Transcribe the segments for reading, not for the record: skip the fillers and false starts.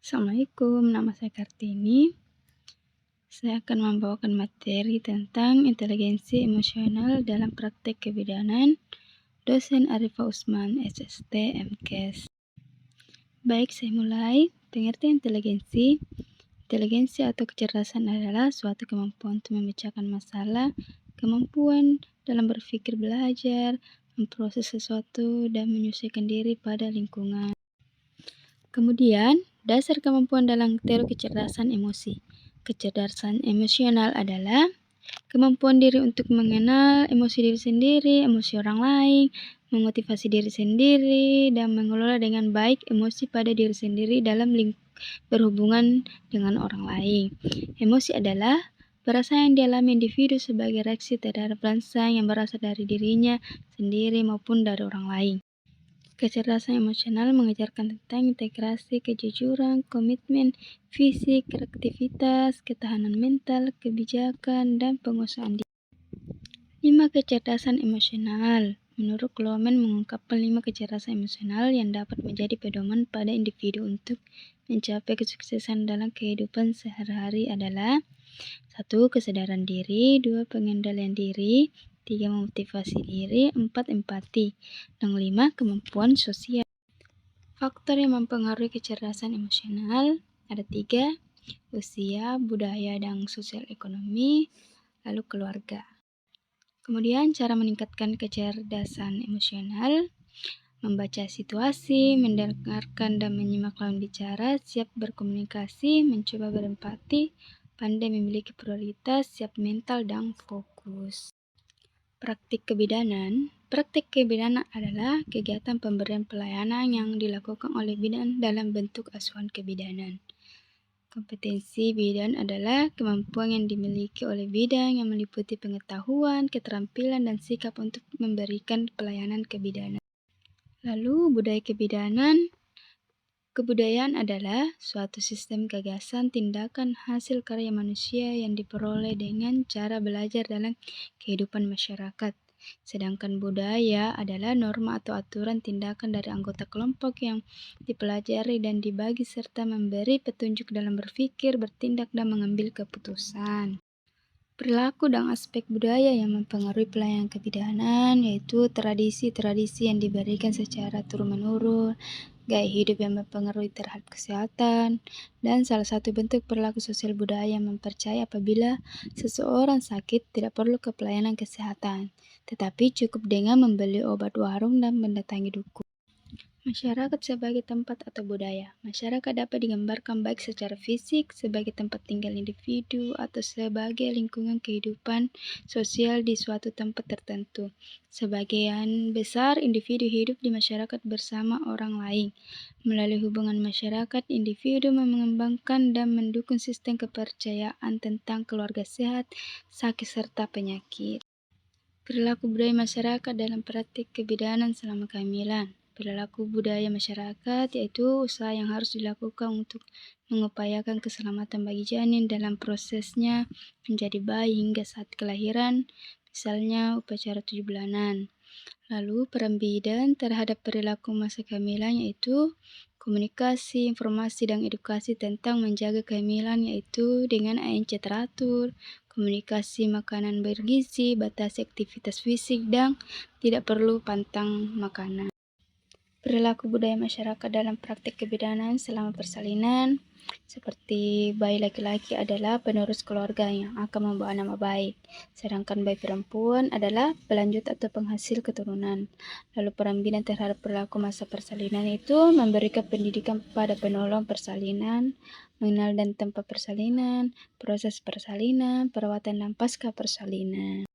Assalamualaikum, nama saya Kartini. Saya akan membawakan materi tentang inteligensi emosional dalam praktek kebidanan, dosen Arifah Usman, SST, MKes. Baik, saya mulai. Pengertian inteligensi. Inteligensi atau kecerdasan adalah suatu kemampuan untuk memecahkan masalah, kemampuan dalam berpikir, belajar, memproses sesuatu, dan menyesuaikan diri pada lingkungan. Kemudian, dasar kemampuan dalam teori kecerdasan emosi. Kecerdasan emosional adalah kemampuan diri untuk mengenal emosi diri sendiri, emosi orang lain, memotivasi diri sendiri, dan mengelola dengan baik emosi pada diri sendiri dalam berhubungan dengan orang lain. Emosi adalah perasaan yang dialami individu sebagai reaksi terhadap rangsang yang berasal dari dirinya sendiri maupun dari orang lain. Kecerdasan emosional mengajarkan tentang integrasi, kejujuran, komitmen, fisik, kreativitas, ketahanan mental, kebijakan, dan penguasaan diri. 5 kecerdasan emosional. Menurut Kloemen mengungkapkan 5 kecerdasan emosional yang dapat menjadi pedoman pada individu untuk mencapai kesuksesan dalam kehidupan sehari-hari adalah 1. Kesadaran diri, 2. Pengendalian diri, 3. Memotivasi diri, 4. Empati, dan 5. Kemampuan sosial. Faktor yang mempengaruhi kecerdasan emosional ada 3, usia, budaya, dan sosial ekonomi, lalu keluarga. Kemudian cara meningkatkan kecerdasan emosional, membaca situasi, mendengarkan dan menyimak lawan bicara, siap berkomunikasi, mencoba berempati, pandai memiliki prioritas, siap mental dan fokus. Praktik kebidanan. Praktik kebidanan adalah kegiatan pemberian pelayanan yang dilakukan oleh bidan dalam bentuk asuhan kebidanan. Kompetensi bidan adalah kemampuan yang dimiliki oleh bidan yang meliputi pengetahuan, keterampilan, dan sikap untuk memberikan pelayanan kebidanan. Lalu budaya kebidanan. Kebudayaan adalah suatu sistem gagasan, tindakan, hasil karya manusia yang diperoleh dengan cara belajar dalam kehidupan masyarakat. Sedangkan budaya adalah norma atau aturan tindakan dari anggota kelompok yang dipelajari dan dibagi serta memberi petunjuk dalam berpikir, bertindak, dan mengambil keputusan. Perilaku dan aspek budaya yang mempengaruhi pelayanan kebidanan yaitu tradisi-tradisi yang diberikan secara turun-menurun, gaya hidup yang mempengaruhi terhadap kesehatan, dan salah satu bentuk perilaku sosial budaya yang mempercayai apabila seseorang sakit tidak perlu ke pelayanan kesehatan, tetapi cukup dengan membeli obat warung dan mendatangi dukun. Masyarakat sebagai tempat atau budaya. Masyarakat dapat digambarkan baik secara fisik sebagai tempat tinggal individu atau sebagai lingkungan kehidupan sosial di suatu tempat tertentu. Sebagian besar individu hidup di masyarakat bersama orang lain. Melalui hubungan masyarakat, individu mengembangkan dan mendukung sistem kepercayaan tentang keluarga sehat, sakit, serta penyakit. Perilaku budaya masyarakat dalam praktik kebidanan selama kehamilan. Perilaku budaya masyarakat yaitu usaha yang harus dilakukan untuk mengupayakan keselamatan bagi janin dalam prosesnya menjadi bayi hingga saat kelahiran, misalnya upacara 7 bulanan. Lalu peran bidan terhadap perilaku masa kehamilan yaitu komunikasi, informasi, dan edukasi tentang menjaga kehamilan yaitu dengan ANC teratur, komunikasi makanan bergizi, batasi aktivitas fisik, dan tidak perlu pantang makanan. Perilaku budaya masyarakat dalam praktik kebidanan selama persalinan, seperti bayi laki-laki adalah penerus keluarga yang akan membawa nama baik, sedangkan bayi perempuan adalah pelanjut atau penghasil keturunan. Lalu peran bidan terhadap perilaku masa persalinan itu memberikan pendidikan pada penolong persalinan, mengenal dan tempat persalinan, proses persalinan, perawatan dan pasca persalinan.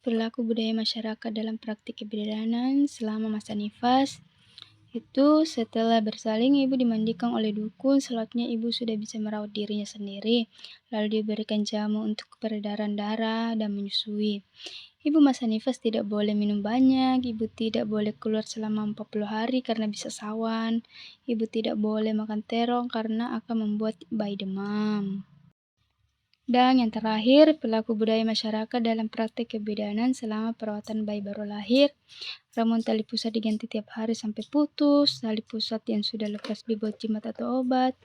Perilaku budaya masyarakat dalam praktik kebidanan selama masa nifas itu setelah bersalin ibu dimandikan oleh dukun, selatnya ibu sudah bisa merawat dirinya sendiri, lalu diberikan jamu untuk peredaran darah dan menyusui. Ibu masa nifas tidak boleh minum banyak, ibu tidak boleh keluar selama 40 hari karena bisa sawan, ibu tidak boleh makan terong karena akan membuat bayi demam. Dan yang terakhir, perilaku budaya masyarakat dalam praktek kebidanan selama perawatan bayi baru lahir. Ramuan tali pusat diganti tiap hari sampai putus, tali pusat yang sudah lepas dibuat jimat atau obat.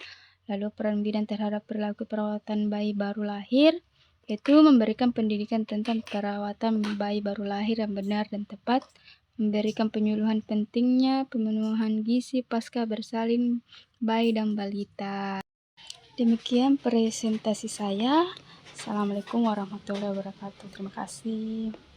Lalu peran bidan terhadap perilaku perawatan bayi baru lahir, yaitu memberikan pendidikan tentang perawatan bayi baru lahir yang benar dan tepat, memberikan penyuluhan pentingnya pemenuhan gizi pasca bersalin bayi dan balita. Demikian presentasi saya. Assalamualaikum warahmatullahi wabarakatuh. Terima kasih.